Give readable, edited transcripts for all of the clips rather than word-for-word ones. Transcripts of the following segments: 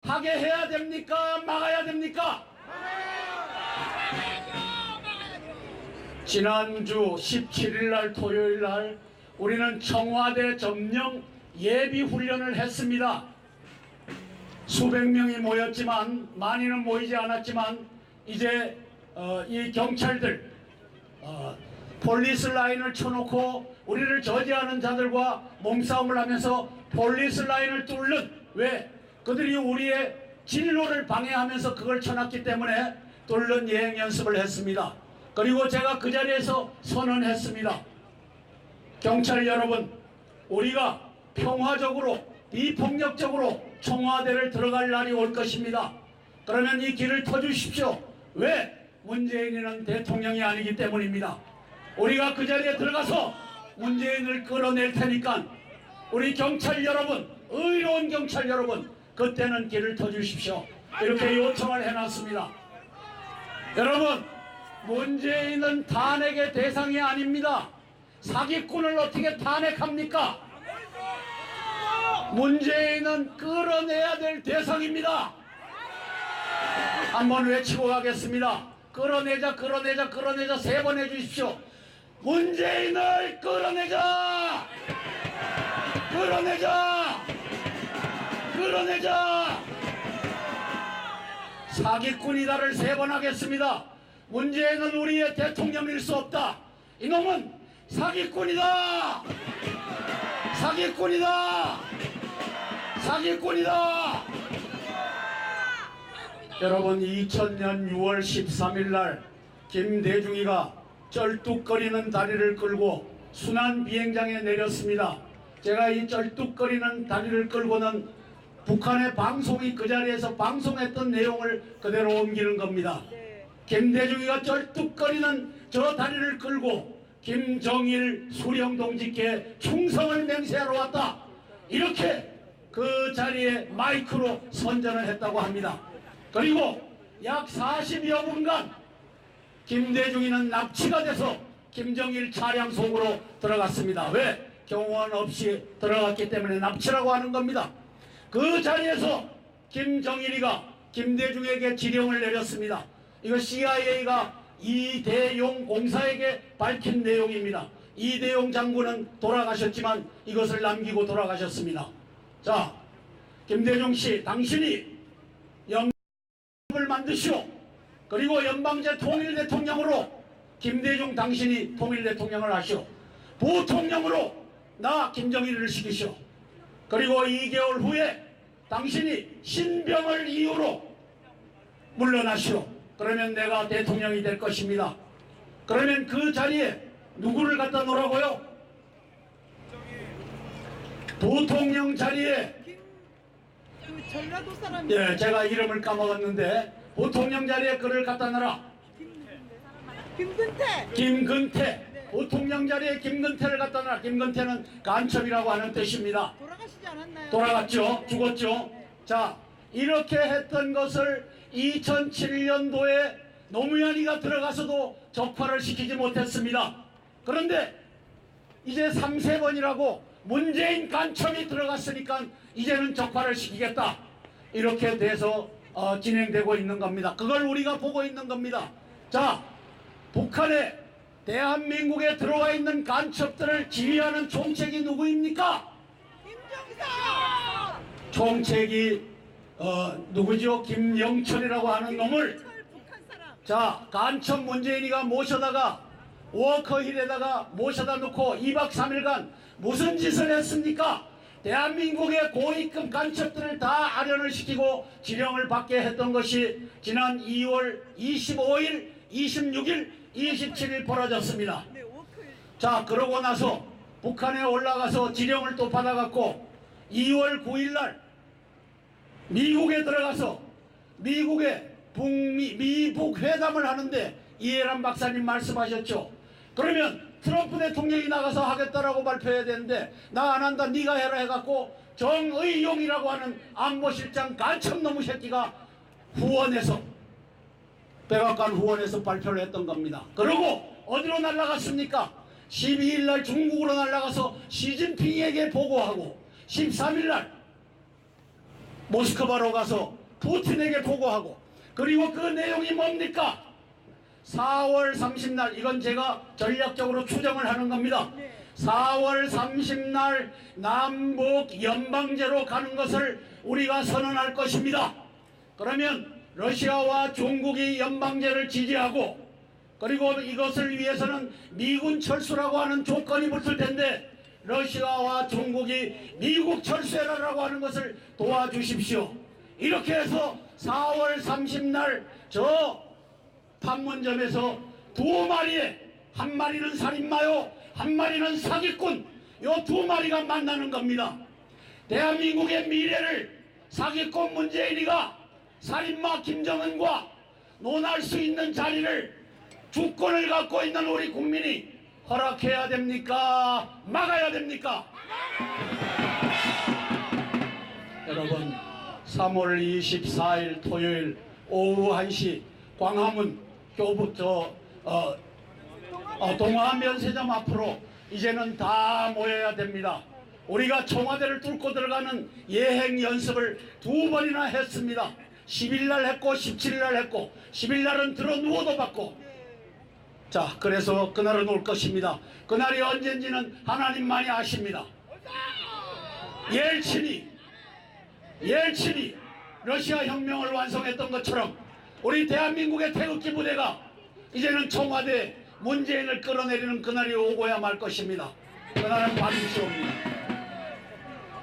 하게 해야 됩니까? 막아야 됩니까? 지난주 17일 날 토요일 날 우리는 청와대 점령 예비 훈련을 했습니다. 수백 명이 모였지만, 많이는 모이지 않았지만, 이제 이 경찰들 폴리스 라인을 쳐놓고 우리를 저지하는 자들과 몸싸움을 하면서 폴리스 라인을 뚫는, 왜? 그들이 우리의 진로를 방해하면서 그걸 쳐놨기 때문에 뚫는 예행 연습을 했습니다. 그리고 제가 그 자리에서 선언했습니다. 경찰 여러분, 우리가 평화적으로 비폭력적으로 청와대를 들어갈 날이 올 것입니다. 그러면 이 길을 터주십시오. 왜? 문재인은 대통령이 아니기 때문입니다. 우리가 그 자리에 들어가서 문재인을 끌어낼 테니까 우리 경찰 여러분, 의로운 경찰 여러분, 그때는 길을 터주십시오. 이렇게 요청을 해놨습니다. 여러분, 문재인은 탄핵의 대상이 아닙니다. 사기꾼을 어떻게 탄핵합니까? 문재인은 끌어내야 될 대상입니다. 한번 외치고 가겠습니다. 끌어내자, 끌어내자, 끌어내자 3번 해주십시오. 문재인을 끌어내자! 끌어내자! 끌어내자! 사기꾼이다를 3번 하겠습니다. 문재인은 우리의 대통령일 수 없다. 이놈은 사기꾼이다! 사기꾼이다! 사기꾼이다! 여러분, 2000년 6월 13일 날 김대중이가 쩔뚝거리는 다리를 끌고 순환 비행장에 내렸습니다. 제가 이 쩔뚝거리는 다리를 끌고는 북한의 방송이 그 자리에서 방송했던 내용을 그대로 옮기는 겁니다. 김대중이가 쩔뚝거리는 저 다리를 끌고 김정일 수령동지께 충성을 맹세하러 왔다, 이렇게 그 자리에 마이크로 선전을 했다고 합니다. 그리고 약 40여 분간 김대중이는 납치가 돼서 김정일 차량 속으로 들어갔습니다. 왜? 경호원 없이 들어갔기 때문에 납치라고 하는 겁니다. 그 자리에서 김정일이가 김대중에게 지령을 내렸습니다. 이거 CIA가 이대용 공사에게 밝힌 내용입니다. 이대용 장군은 돌아가셨지만 이것을 남기고 돌아가셨습니다. 자, 김대중 씨, 당신이 연방을 만드시오. 그리고 연방제 통일대통령으로 김대중 당신이 통일대통령을 하시오. 부통령으로 나 김정일을 시키시오. 그리고 2개월 후에 당신이 신병을 이유로 물러나시오. 그러면 내가 대통령이 될 것입니다. 그러면 그 자리에 누구를 갖다 놓으라고요? 부통령 자리에, 전라도 사람이, 예, 제가 이름을 까먹었는데 부통령 자리에 그를 갖다 놔라. 김근태. 김근태. 부통령 자리에 김근태를 갖다 놔라. 김근태는 간첩이라고 하는 뜻입니다. 돌아가시지 않았나요? 돌아갔죠. 죽었죠. 자, 이렇게 했던 것을 2007년도에 노무현이가 들어가서도 적화를 시키지 못했습니다. 그런데 이제 3세번이라고 문재인 간첩이 들어갔으니까 이제는 적화를 시키겠다, 이렇게 돼서 진행되고 있는 겁니다. 그걸 우리가 보고 있는 겁니다. 자, 북한에, 대한민국에 들어와 있는 간첩들을 지휘하는 총책이 누구입니까? 김정사. 총책이 누구죠? 김영철이라고 하는 놈을, 북한 사람. 자, 간첩 문재인이가 모셔다가 워커힐에다가 모셔다 놓고 2박 3일간 무슨 짓을 했습니까? 대한민국의 고위급 간첩들을 다 아련을 시키고 지령을 받게 했던 것이 지난 2월 25일, 26일, 27일 벌어졌습니다. 네, 워크힐. 자, 그러고 나서 북한에 올라가서 지령을 또 받아갖고 2월 9일 날 미국에 들어가서 미국의 미북 회담을 하는데 이해란 박사님 말씀하셨죠. 그러면 트럼프 대통령이 나가서 하겠다라고 발표해야 되는데 나 안 한다, 네가 해라 해갖고 정의용이라고 하는 안보실장 간첩 놈의 새끼가 후원해서, 백악관 후원해서 발표를 했던 겁니다. 그리고 어디로 날아갔습니까? 12일 날 중국으로 날아가서 시진핑에게 보고하고 13일 날 모스크바로 가서 푸틴에게 보고하고, 그리고 그 내용이 뭡니까? 4월 30날, 이건 제가 전략적으로 추정을 하는 겁니다. 4월 30날 남북 연방제로 가는 것을 우리가 선언할 것입니다. 그러면 러시아와 중국이 연방제를 지지하고, 그리고 이것을 위해서는 미군 철수라고 하는 조건이 붙을 텐데, 러시아와 중국이 미국 철수해라라고 하는 것을 도와주십시오. 이렇게 해서 4월 30날 저 판문점에서 두 마리에, 한 마리는 살인마요, 한 마리는 사기꾼, 요 두 마리가 만나는 겁니다. 대한민국의 미래를 사기꾼 문재인이가 살인마 김정은과 논할 수 있는 자리를, 주권을 갖고 있는 우리 국민이 허락해야 됩니까? 막아야 됩니까? 여러분, 3월 24일 토요일 오후 1시 광화문 동화면세점 앞으로 이제는 다 모여야 됩니다. 우리가 청와대를 뚫고 들어가는 예행 연습을 2번이나 했습니다. 10일날 했고 17일날 했고, 10일날은 들어 누워도 받고. 자, 그래서 그날은 올 것입니다. 그날이 언젠지는 하나님만이 아십니다. 옐친이 러시아 혁명을 완성했던 것처럼 우리 대한민국의 태극기 부대가 이제는 청와대 문재인을 끌어내리는 그날이 오고야 말 것입니다. 그날은 반드시 옵니다.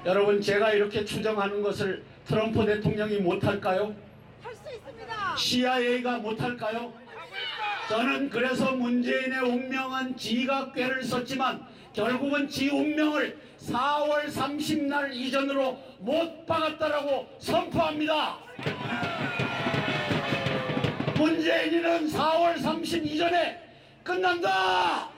여러분, 제가 이렇게 추정하는 것을 트럼프 대통령이 못할까요? 할 수 있습니다. CIA가 못할까요? 저는 그래서 문재인의 운명은 지가 꾀를 썼지만 결국은 지 운명을 4월 30날 이전으로 못 박았다라고 선포합니다. 문재인이는 4월 30 이전에 끝난다!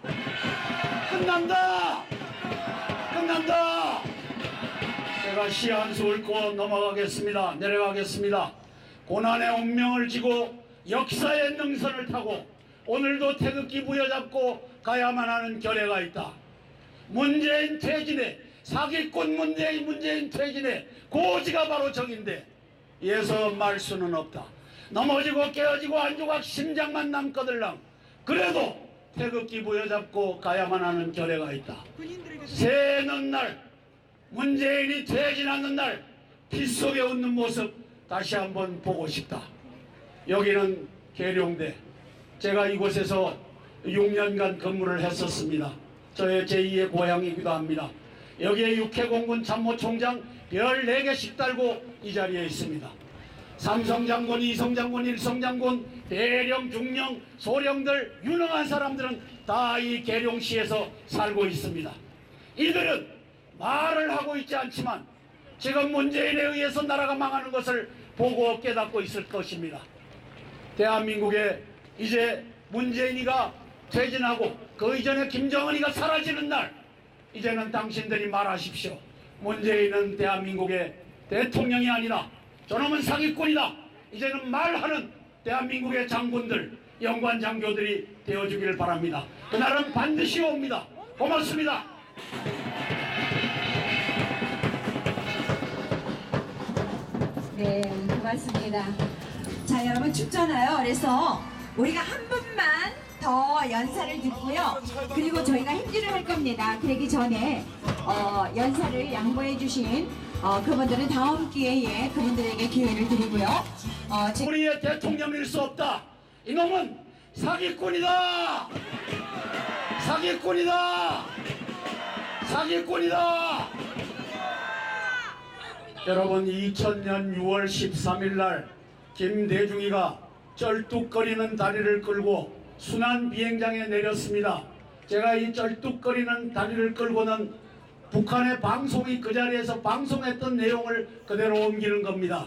제가 시 한 수 읊고 넘어가겠습니다. 내려가겠습니다. 고난의 운명을 지고 역사의 능선을 타고 오늘도 태극기 부여잡고 가야만 하는 결례가 있다. 문재인 퇴진에, 사기꾼 문재인 퇴진에 고지가 바로 적인데 예서 말 수는 없다. 넘어지고 깨어지고 한 조각 심장만 남거들랑 그래도 태극기 부여잡고 가야만 하는 결례가 있다. 새는 날, 문재인이 퇴진하는 날 빗속에 웃는 모습 다시 한번 보고 싶다. 여기는 계룡대, 제가 이곳에서 6년간 근무를 했었습니다. 저의 제2의 고향이기도 합니다. 여기에 육해공군 참모총장 별 4개씩 달고 이 자리에 있습니다. 삼성장군, 이성장군, 일성장군, 대령, 중령, 소령들, 유능한 사람들은 다 이 계룡시에서 살고 있습니다. 이들은 말을 하고 있지 않지만 지금 문재인에 의해서 나라가 망하는 것을 보고 깨닫고 있을 것입니다. 대한민국에 이제 문재인이가 퇴진하고 그 이전에 김정은이가 사라지는 날, 이제는 당신들이 말하십시오. 문재인은 대한민국의 대통령이 아니라 저놈은 사기꾼이다. 이제는 말하는 대한민국의 장군들, 영관 장교들이 되어주기를 바랍니다. 그날은 반드시 옵니다. 고맙습니다. 네, 고맙습니다. 자, 여러분 춥잖아요. 그래서 우리가 한 분만 더 연사를 듣고요. 그리고 저희가 행진을 할 겁니다. 그러기 전에 연사를 양보해 주신 그분들은 다음 기회에 그분들에게 기회를 드리고요. 우리의 대통령일 수 없다. 이놈은 사기꾼이다. 여러분, 2000년 6월 13일 날 김대중이가 쩔뚝거리는 다리를 끌고 순안 비행장에 내렸습니다. 제가 이 쩔뚝거리는 다리를 끌고는 북한의 방송이 그 자리에서 방송했던 내용을 그대로 옮기는 겁니다.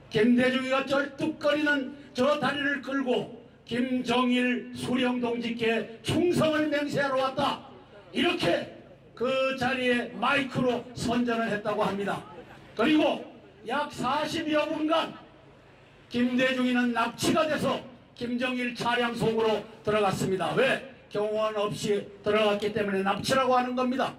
김대중이가 쩔뚝거리는 저 다리를 끌고 김정일 수령동지께 충성을 맹세하러 왔다. 이렇게 그 자리에 마이크로 선전을 했다고 합니다. 그리고 약 40여 분간 김대중이는 납치가 돼서 김정일 차량 속으로 들어갔습니다. 왜? 경호원 없이 들어갔기 때문에 납치라고 하는 겁니다.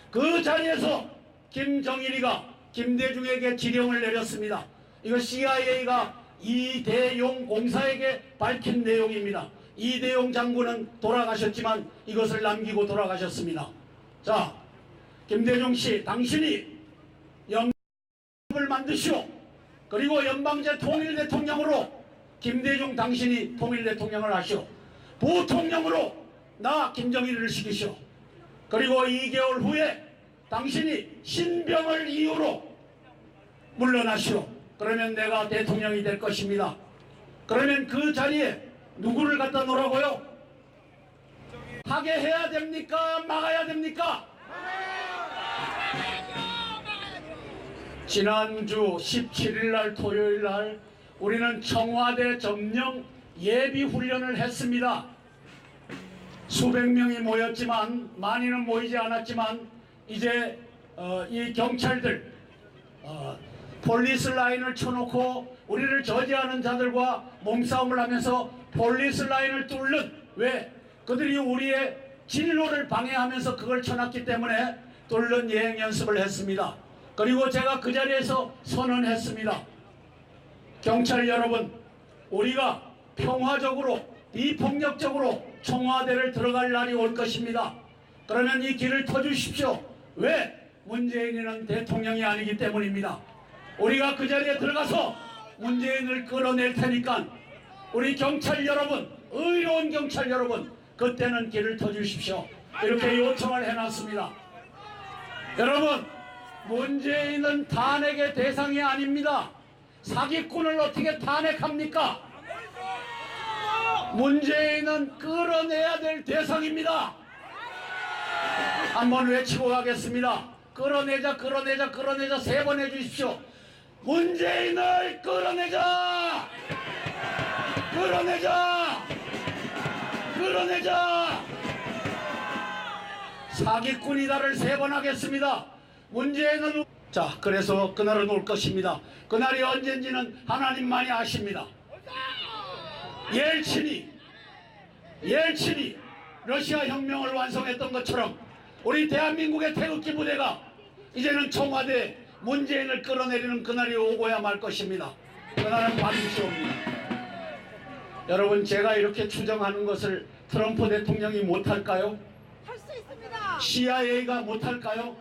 그 자리에서 김정일이가 김대중에게 지령을 내렸습니다. 이거 CIA가 이대용 공사에게 밝힌 내용입니다. 이대용 장군은 돌아가셨지만 이것을 남기고 돌아가셨습니다. 자, 김대중 씨, 당신이 연방을 만드시오. 그리고 연방제 통일대통령으로 김대중 당신이 통일대통령을 하시오. 부통령으로 나 김정일을 시키시오. 그리고 2개월 후에 당신이 신병을 이유로 물러나시오. 그러면 내가 대통령이 될 것입니다. 그러면 그 자리에 누구를 갖다 놓으라고요? 하게 해야 됩니까? 막아야 됩니까? 지난주 17일 날 토요일 날 우리는 청와대 점령 예비 훈련을 했습니다. 수백 명이 모였지만, 많이는 모이지 않았지만 이제 이 경찰들 폴리스 라인을 쳐놓고 우리를 저지하는 자들과 몸싸움을 하면서 폴리스 라인을 뚫는, 왜? 그들이 우리의 진로를 방해하면서 그걸 쳐놨기 때문에 뚫는 예행 연습을 했습니다. 그리고 제가 그 자리에서 선언했습니다. 경찰 여러분, 우리가 평화적으로 비폭력적으로 청와대를 들어갈 날이 올 것입니다. 그러면 이 길을 터주십시오. 왜? 문재인은 대통령이 아니기 때문입니다. 우리가 그 자리에 들어가서 문재인을 끌어낼 테니까 우리 경찰 여러분, 의로운 경찰 여러분, 그때는 길을 터주십시오. 이렇게 요청을 해놨습니다. 여러분, 문재인은 탄핵의 대상이 아닙니다. 사기꾼을 어떻게 탄핵합니까? 문재인은 끌어내야 될 대상입니다. 한번 외치고 가겠습니다. 끌어내자, 끌어내자, 끌어내자 3번 해주십시오. 문재인을 끌어내자! 끌어내자! 끌어내자! 사기꾼이다를 3번 하겠습니다. 문재인은 자, 그래서 그날은 올 것입니다. 그날이 언젠지는 하나님만이 아십니다. 옐친이 러시아 혁명을 완성했던 것처럼 우리 대한민국의 태극기 부대가 이제는 청와대 문재인을 끌어내리는 그날이 오고야 말 것입니다. 그날은 반드시 옵니다. 여러분, 제가 이렇게 추정하는 것을 트럼프 대통령이 못할까요? 할 수 있습니다. CIA가 못할까요?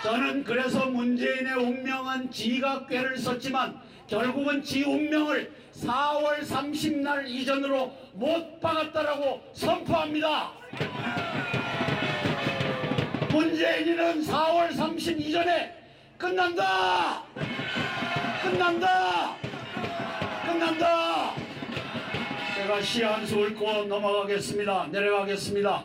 저는 그래서 문재인의 운명은 지가 꾀를 썼지만 결국은 지 운명을 4월 30날 이전으로 못 박았다라고 선포합니다. 문재인이는 4월 30 이전에 끝난다! 끝난다! 끝난다! 제가 시 한 수 읊고 넘어가겠습니다. 내려가겠습니다.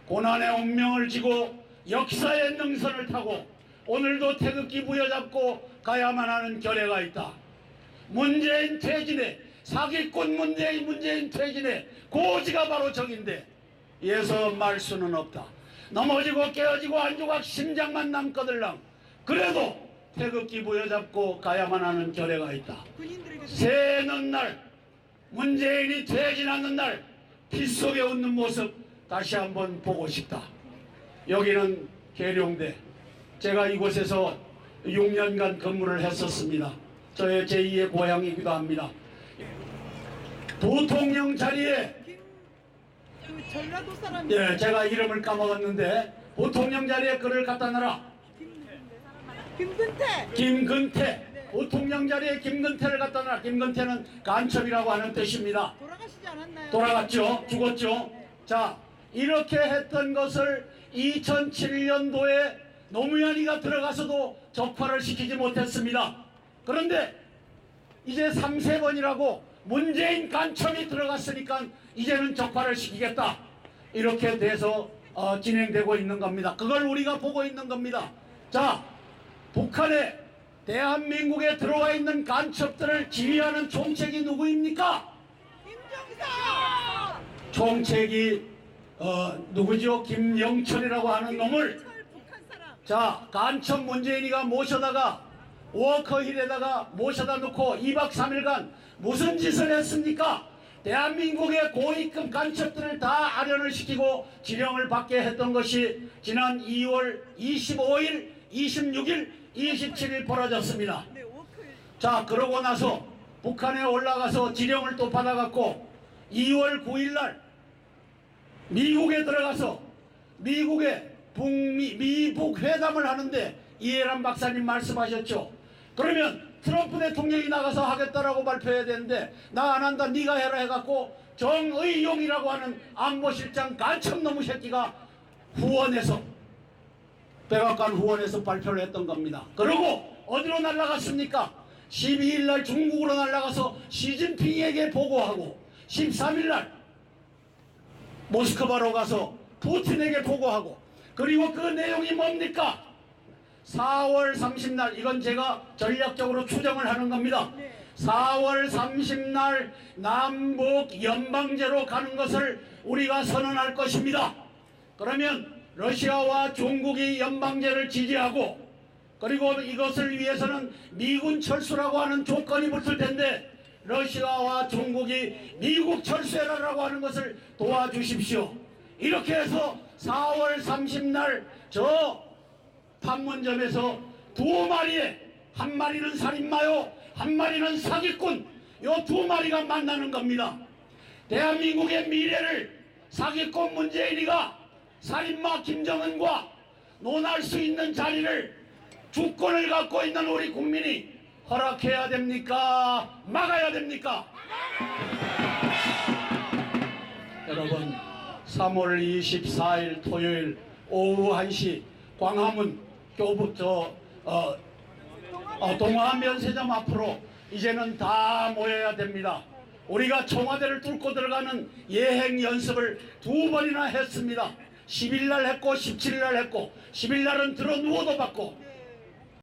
고난의 운명을 지고 역사의 능선을 타고 오늘도 태극기 부여잡고 가야만 하는 결의가 있다. 문재인 퇴진에, 사기꾼 문재인 퇴진에 고지가 바로 적인데 예서 말 수는 없다. 넘어지고 깨어지고 안조각 심장만 남거들랑 그래도 태극기 부여잡고 가야만 하는 결의가 있다. 군인들에게 새는 날, 문재인이 퇴진하는 날 빗속에 웃는 모습 다시 한번 보고 싶다. 여기는 계룡대. 제가 이곳에서 6년간 근무를 했었습니다. 저의 제2의 고향이기도 합니다. 부통령 자리에 그 전라도 사람이 예, 제가 이름을 까먹었는데 부통령 자리에 그를 갖다 놔라. 김근태. 부통령 자리에 김근태를 갖다 놔라. 김근태는 간첩이라고 하는 뜻입니다. 돌아가시지 않았나요? 돌아갔죠. 죽었죠. 자, 이렇게 했던 것을 2007년도에 노무현이가 들어가서도 적파를 시키지 못했습니다. 그런데 이제 3세번이라고 문재인 간첩이 들어갔으니까 이제는 적파를 시키겠다. 이렇게 돼서 진행되고 있는 겁니다. 그걸 우리가 보고 있는 겁니다. 자, 북한에 대한민국에 들어와 있는 간첩들을 지휘하는 총책이 누구입니까? 김정사! 총책이 누구죠? 김영철이라고 하는 놈을 북한 사람. 자, 간첩 문재인이가 모셔다가 워커힐에다가 모셔다 놓고 2박 3일간 무슨 짓을 했습니까? 대한민국의 고위급 간첩들을 다 아련을 시키고 지령을 받게 했던 것이 지난 2월 25일, 26일 27일 벌어졌습니다. 네, 워크. 자, 그러고 나서 북한에 올라가서 지령을 또 받아갖고 2월 9일 날 미국에 들어가서 미국의 미북 회담을 하는데 이해란 박사님 말씀하셨죠. 그러면 트럼프 대통령이 나가서 하겠다라고 발표해야 되는데 나 안 한다 네가 해라 해갖고 정의용이라고 하는 안보실장 간첩놈의 새끼가 후원해서 백악관 후원해서 발표를 했던 겁니다. 그리고 어디로 날아갔습니까? 12일 날 중국으로 날아가서 시진핑에게 보고하고 13일 날 모스크바로 가서 푸틴에게 보고하고 그리고 그 내용이 뭡니까? 4월 30날 이건 제가 전략적으로 추정을 하는 겁니다. 4월 30날 남북 연방제로 가는 것을 우리가 선언할 것입니다. 그러면 러시아와 중국이 연방제를 지지하고 그리고 이것을 위해서는 미군 철수라고 하는 조건이 붙을 텐데 러시아와 중국이 미국 철수해라라고 하는 것을 도와주십시오. 이렇게 해서 4월 30날 저 판문점에서 두 마리에 한 마리는 살인마요 한 마리는 사기꾼 요 두 마리가 만나는 겁니다. 대한민국의 미래를 사기꾼 문재인이가 살인마 김정은과 논할 수 있는 자리를 주권을 갖고 있는 우리 국민이 허락해야 됩니까? 막아야 됩니까? 여러분 3월 24일 토요일 오후 1시 광화문 교부 동화면세점 앞으로 이제는 다 모여야 됩니다. 우리가 청와대를 뚫고 들어가는 예행 연습을 2번이나 했습니다. 10일 날 했고 17일 날 했고 10일 날은 들어 누워도 받고